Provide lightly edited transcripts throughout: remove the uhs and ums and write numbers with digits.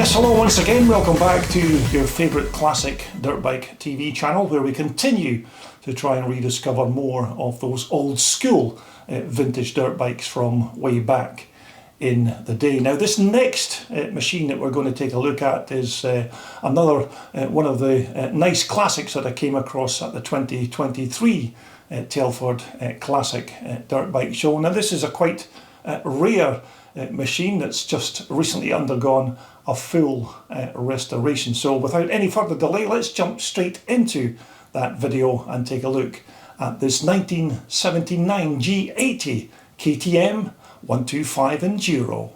Yes, hello once again. Welcome back to your favourite classic dirt bike TV channel, where we continue to try and rediscover more of those old school vintage dirt bikes from way back in the day. Now, this next machine that we're going to take a look at is another one of the nice classics that I came across at the 2023 Telford Classic Dirt Bike Show. Now, this is a quite rare machine that's just recently undergone a full restoration. So without any further delay, let's jump straight into that video and take a look at this 1979 G80 KTM 125 Enduro.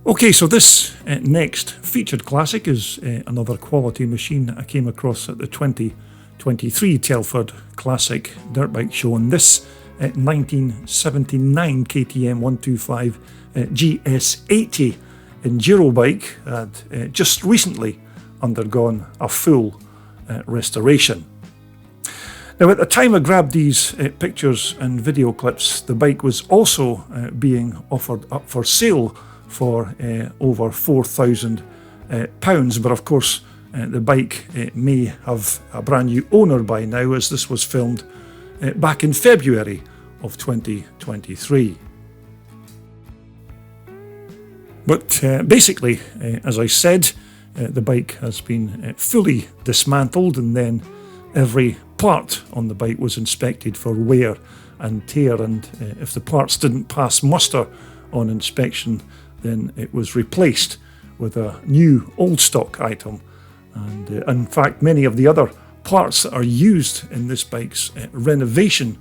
Okay, so this next featured classic is another quality machine I came across at the 2023 Telford Classic Dirt Bike Show, and this 1979 KTM 125 GS80 Enduro bike had just recently undergone a full restoration. Now, at the time I grabbed these pictures and video clips, the bike was also being offered up for sale for over £4,000, but of course the bike may have a brand new owner by now, as this was filmed back in February of 2023. But basically, as I said, the bike has been fully dismantled, and then every part on the bike was inspected for wear and tear, and if the parts didn't pass muster on inspection, then it was replaced with a new old stock item. And in fact, many of the other parts that are used in this bike's renovation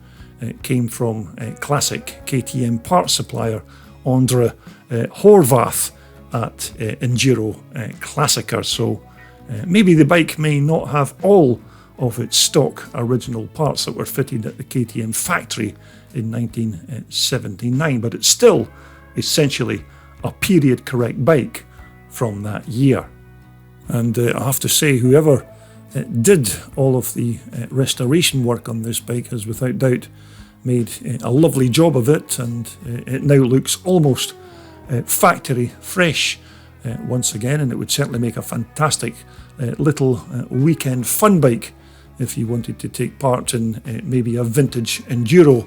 came from classic KTM parts supplier Andre Horvath at Enduro Classicer. So maybe the bike may not have all of its stock original parts that were fitted at the KTM factory in 1979, but it's still essentially a period correct bike from that year. And I have to say, whoever did all of the restoration work on this bike has without doubt made a lovely job of it, and it now looks almost factory fresh once again, and it would certainly make a fantastic little weekend fun bike if you wanted to take part in maybe a vintage enduro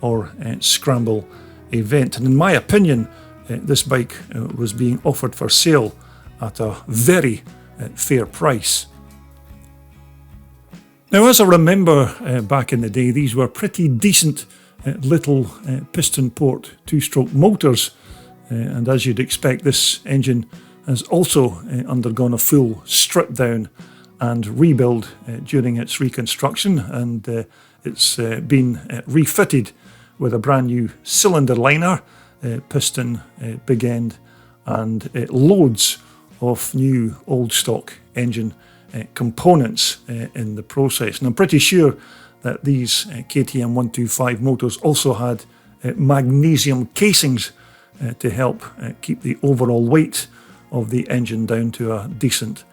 or scramble event. And in my opinion, this bike was being offered for sale at a very fair price. Now, as I remember back in the day, these were pretty decent little piston port two-stroke motors, and as you'd expect, this engine has also undergone a full strip down and rebuild during its reconstruction, and it's been refitted with a brand new cylinder liner, piston big end, and loads of new old stock engine components in the process. And I'm pretty sure that these KTM 125 motors also had magnesium casings to help keep the overall weight of the engine down to a decent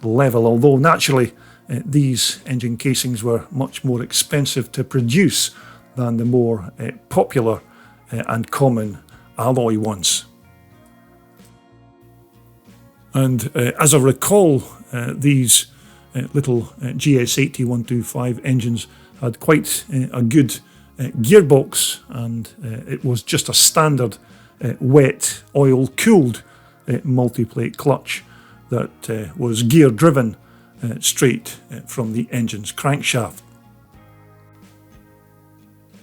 level, although naturally these engine casings were much more expensive to produce than the more popular and common alloy ones. And as I recall, these little GS80 125 engines had quite a good gearbox, and it was just a standard wet oil cooled multi-plate clutch that was gear driven straight from the engine's crankshaft.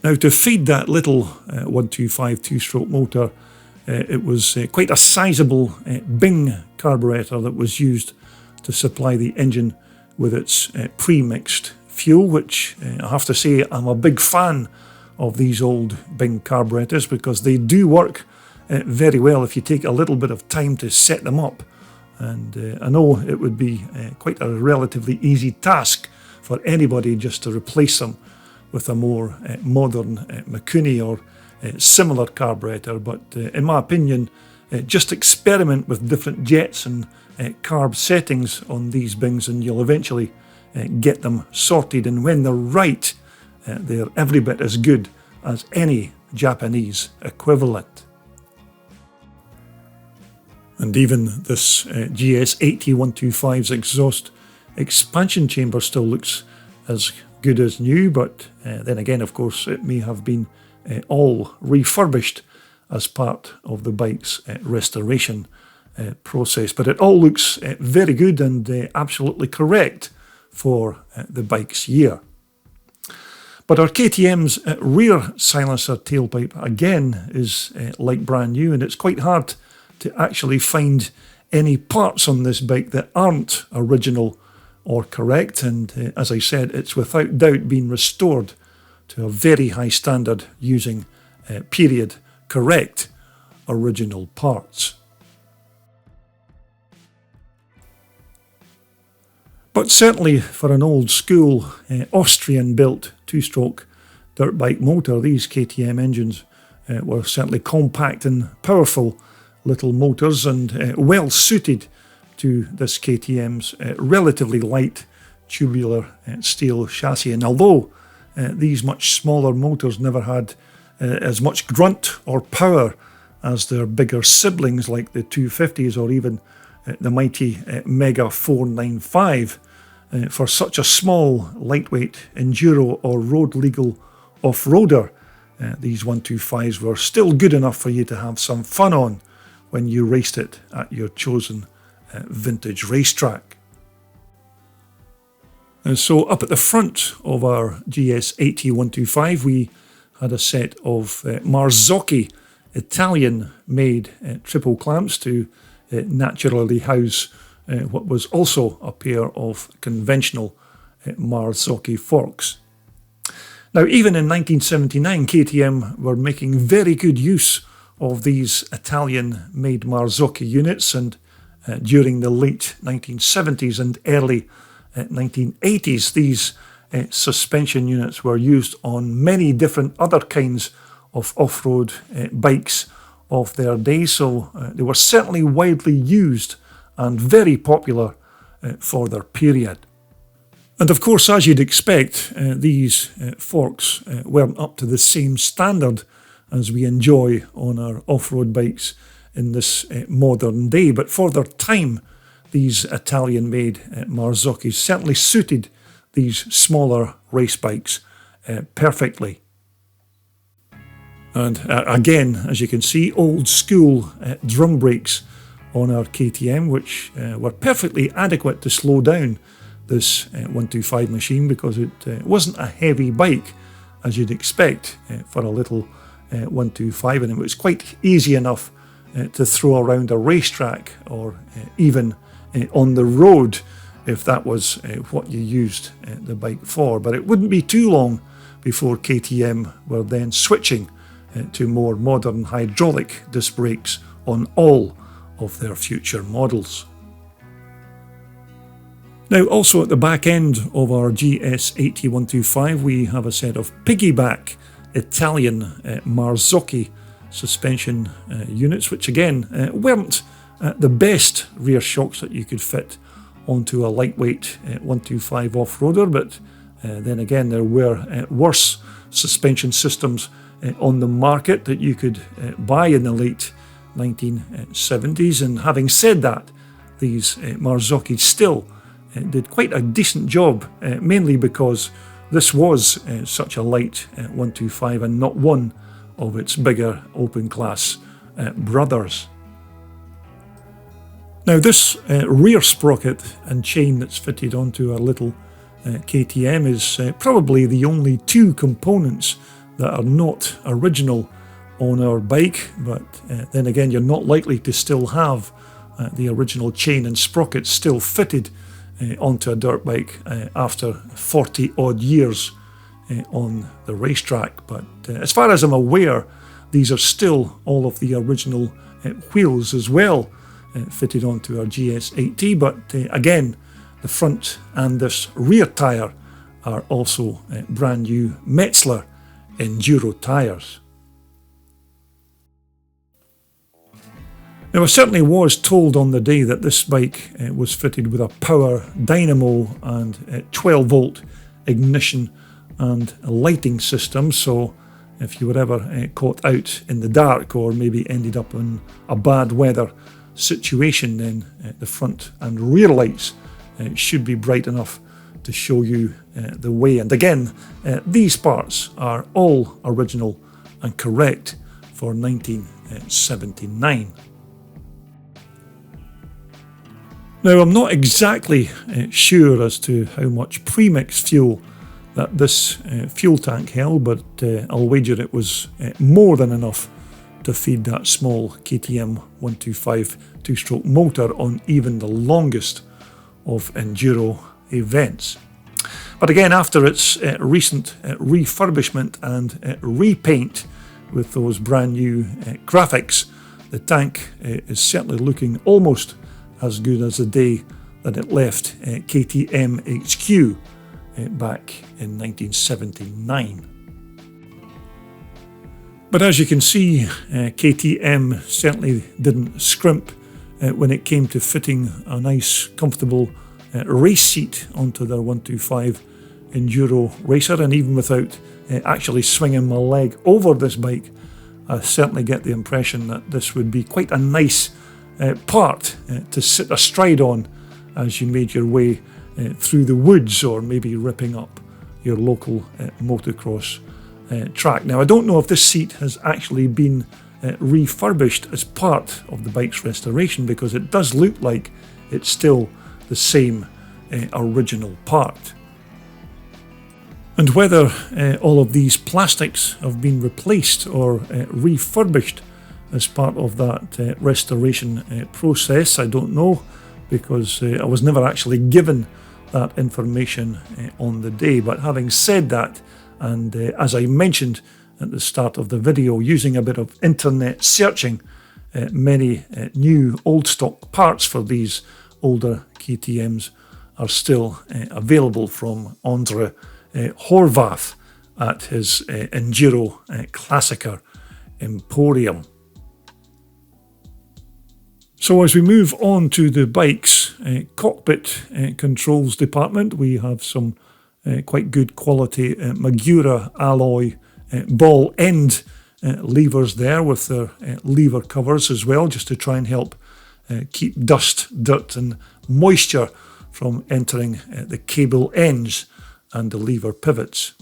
Now, to feed that little 125 two-stroke motor, it was quite a sizable Bing carburetor that was used to supply the engine with its pre-mixed fuel, which I have to say I'm a big fan of these old Bing carburetors, because they do work very well if you take a little bit of time to set them up. And I know it would be quite a relatively easy task for anybody just to replace them with a more modern Mikuni or similar carburetor, but in my opinion, just experiment with different jets and carb settings on these Bings, and you'll eventually get them sorted, and when they're right, they're every bit as good as any Japanese equivalent. And even this GS80 125's exhaust expansion chamber still looks as good as new, but then again, of course, it may have been all refurbished as part of the bike's restoration process. But it all looks very good and absolutely correct for the bike's year. But our KTM's rear silencer tailpipe again is like brand new, and it's quite hard to actually find any parts on this bike that aren't original or correct, and as I said, it's without doubt been restored to a very high standard using period correct original parts. But certainly for an old school Austrian built two-stroke dirt bike motor, these KTM engines were certainly compact and powerful little motors, and well suited to this KTM's relatively light tubular steel chassis. And although these much smaller motors never had as much grunt or power as their bigger siblings like the 250s or even the mighty Mega 495, for such a small, lightweight enduro or road legal off-roader, these 125s were still good enough for you to have some fun on when you raced it at your chosen vintage racetrack. And so up at the front of our GS80 125 we had a set of Marzocchi Italian-made triple clamps to naturally house what was also a pair of conventional Marzocchi forks. Now, even in 1979, KTM were making very good use of these Italian-made Marzocchi units, and during the late 1970s and early 1980s, these suspension units were used on many different other kinds of off-road bikes of their day, so they were certainly widely used and very popular for their period. And of course, as you'd expect, these forks weren't up to the same standard as we enjoy on our off-road bikes in this modern day, but for their time, these Italian-made Marzocchis certainly suited these smaller race bikes perfectly. And again, as you can see, old school drum brakes on our KTM, which were perfectly adequate to slow down this 125 machine, because it wasn't a heavy bike as you'd expect for a little 125, and it was quite easy enough to throw around a racetrack or even on the road if that was what you used the bike for. But it wouldn't be too long before KTM were then switching to more modern hydraulic disc brakes on all of their future models. Now, also at the back end of our GS80 125 we have a set of piggyback Italian Marzocchi suspension units, which again weren't the best rear shocks that you could fit onto a lightweight 125 off-roader, but then again there were worse suspension systems on the market that you could buy in the late 1970s. And having said that, these Marzocchi still did quite a decent job, mainly because this was such a light 125 and not one of its bigger open class brothers. Now, this rear sprocket and chain that's fitted onto our little KTM is probably the only two components that are not original on our bike, but then again you're not likely to still have the original chain and sprocket still fitted onto a dirt bike after 40 odd years on the racetrack. But as far as I'm aware, these are still all of the original wheels as well fitted onto our GS80, but again the front and this rear tyre are also brand new Metzler Enduro tyres. Now, I certainly was told on the day that this bike was fitted with a power dynamo and 12 volt ignition and a lighting system, so if you were ever caught out in the dark or maybe ended up in a bad weather situation, then the front and rear lights should be bright enough to show you the way. And again, these parts are all original and correct for 1979. Now, I'm not exactly sure as to how much premix fuel that this fuel tank held, but I'll wager it was more than enough to feed that small KTM 125 two-stroke motor on even the longest of Enduro events. But again, after its recent refurbishment and repaint with those brand new graphics, the tank is certainly looking almost as good as the day that it left KTM HQ back in 1979. But as you can see, KTM certainly didn't scrimp when it came to fitting a nice, comfortable race seat onto their 125 Enduro racer, and even without actually swinging my leg over this bike, I certainly get the impression that this would be quite a nice part to sit astride on as you made your way through the woods, or maybe ripping up your local motocross track. Now, I don't know if this seat has actually been refurbished as part of the bike's restoration, because it does look like it's still the same original part. And whether all of these plastics have been replaced or refurbished as part of that restoration process, I don't know, because I was never actually given that information on the day. But having said that, and as I mentioned at the start of the video, using a bit of internet searching, many new old stock parts for these older KTMs are still available from Andre Horvath at his Enduro Classicer Emporium. So as we move on to the bike's cockpit controls department, we have some quite good quality Magura alloy ball end levers there, with their lever covers as well, just to try and help keep dust, dirt and moisture from entering the cable ends and the lever pivots.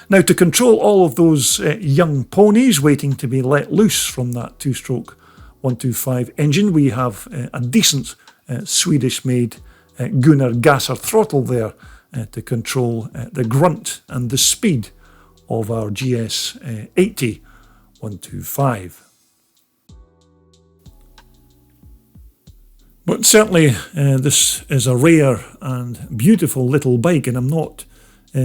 Now, to control all of those young ponies waiting to be let loose from that two-stroke 125 engine, we have a decent Swedish-made Gunnar Gasser throttle there to control the grunt and the speed of our GS80 125. But certainly this is a rare and beautiful little bike, and I'm not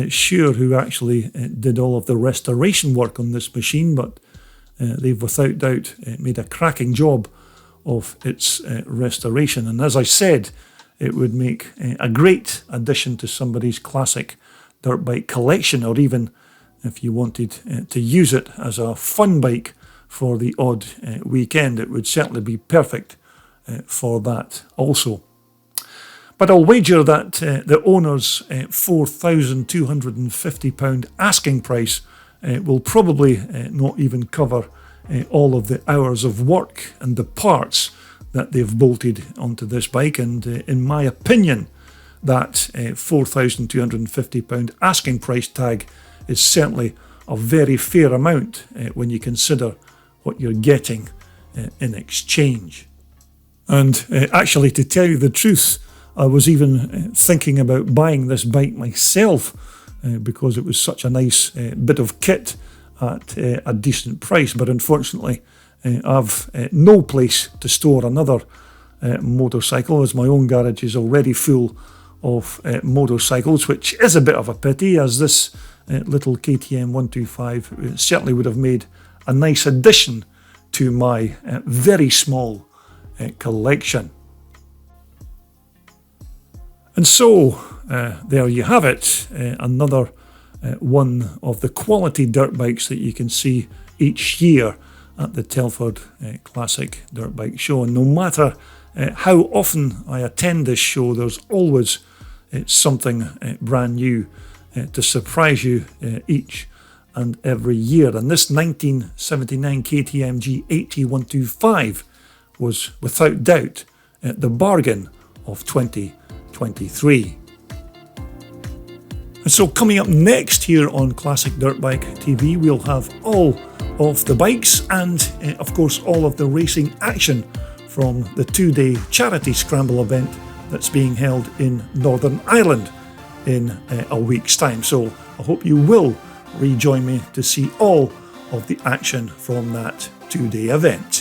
sure who actually did all of the restoration work on this machine, but they've without doubt made a cracking job of its restoration. And as I said, it would make a great addition to somebody's classic dirt bike collection, or even if you wanted to use it as a fun bike for the odd weekend, it would certainly be perfect for that also. But I'll wager that the owner's £4,250 asking price will probably not even cover all of the hours of work and the parts that they've bolted onto this bike. And in my opinion, that £4,250 asking price tag is certainly a very fair amount when you consider what you're getting in exchange. And actually, to tell you the truth, I was even thinking about buying this bike myself because it was such a nice bit of kit at a decent price. But unfortunately, I've no place to store another motorcycle, as my own garage is already full of motorcycles, which is a bit of a pity, as this little KTM 125 certainly would have made a nice addition to my very small collection. And so there you have it, another one of the quality dirt bikes that you can see each year at the Telford Classic Dirt Bike Show. And no matter how often I attend this show, there's always something brand new to surprise you each and every year. And this 1979 KTM G80 125 was without doubt the bargain of 2023. And so coming up next here on Classic Dirt Bike TV, we'll have all of the bikes and of course all of the racing action from the 2-day charity scramble event that's being held in Northern Ireland in a week's time. So I hope you will rejoin me to see all of the action from that 2-day event.